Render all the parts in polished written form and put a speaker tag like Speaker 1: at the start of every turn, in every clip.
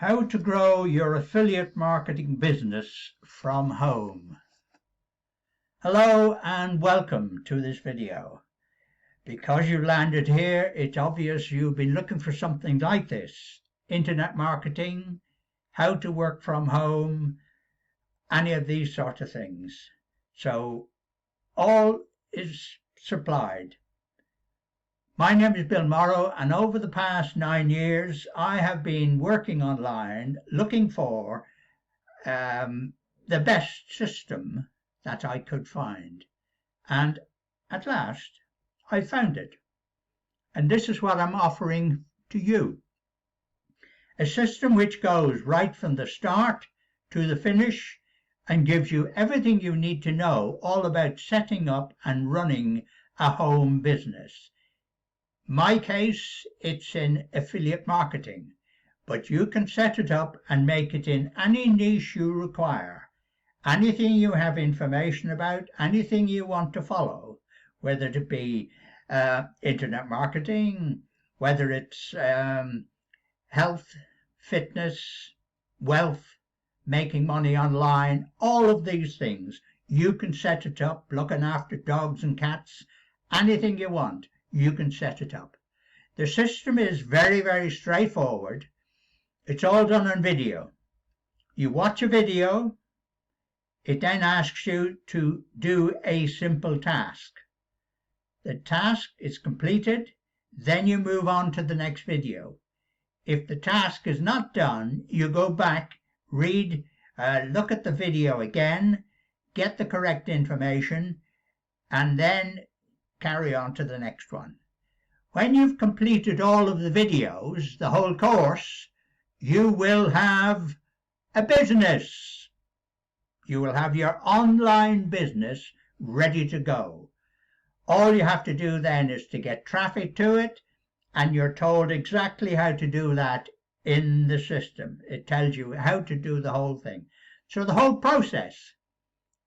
Speaker 1: How to grow your affiliate marketing business from home. Hello and welcome to this video. Because you landed here, it's obvious you've been looking for something like this. Internet marketing, how to work from home, any of these sort of things. So all is supplied. My name is Bill Morrow, and over the past 9 years I have been working online looking for the best system that I could find, and at last I found it, and this is what I'm offering to you. A system which goes right from the start to the finish and gives you everything you need to know all about setting up and running a home business. My case, it's in affiliate marketing, but you can set it up and make it in any niche you require. Anything you have information about, anything you want to follow, whether it be internet marketing, whether it's health, fitness, wealth, making money online, all of these things, you can set it up, looking after dogs and cats, anything you want. You can set it up. The system is very, very straightforward. It's all done on video. You watch a video, it then asks you to do a simple task. The task is completed, then you move on to the next video. If the task is not done, you go back, read, look at the video again, get the correct information, and then carry on to the next one. When you've completed all of the videos, the whole course, you will have a business. You will have your online business ready to go. All you have to do then is to get traffic to it, and you're told exactly how to do that in the system. It tells you how to do the whole thing. So the whole process,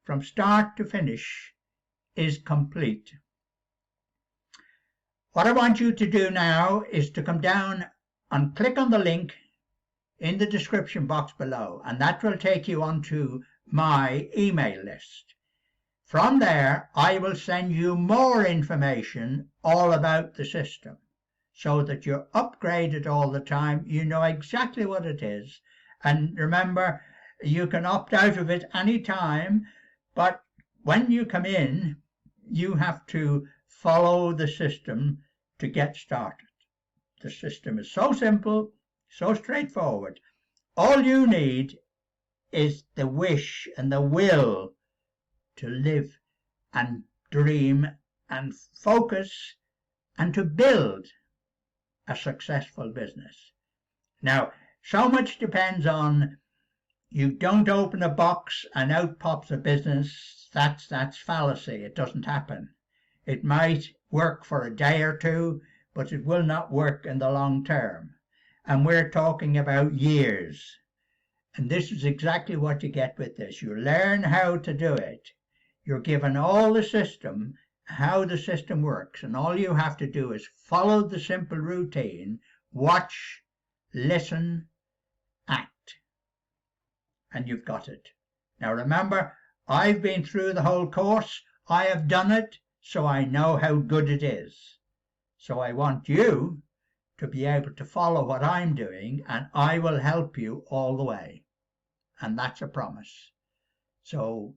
Speaker 1: from start to finish, is complete. What I want you to do now is to come down and click on the link in the description box below, and that will take you onto my email list. From there, I will send you more information all about the system so that you're upgraded all the time. You know exactly what it is. And remember, you can opt out of it any time, but when you come in, you have to follow the system to get started. The system is so simple, so straightforward. All you need is the wish and the will to live and dream and focus and to build a successful business. Now, so much depends on, you don't open a box and out pops a business. That's fallacy. It doesn't happen. It might work for a day or two, but it will not work in the long term. And we're talking about years. And this is exactly what you get with this. You learn how to do it. You're given all the system, how the system works, and all you have to do is follow the simple routine, watch, listen, act, and you've got it. Now remember, I've been through the whole course. I have done it, so I know how good it is. So I want you to be able to follow what I'm doing, and I will help you all the way. And that's a promise. So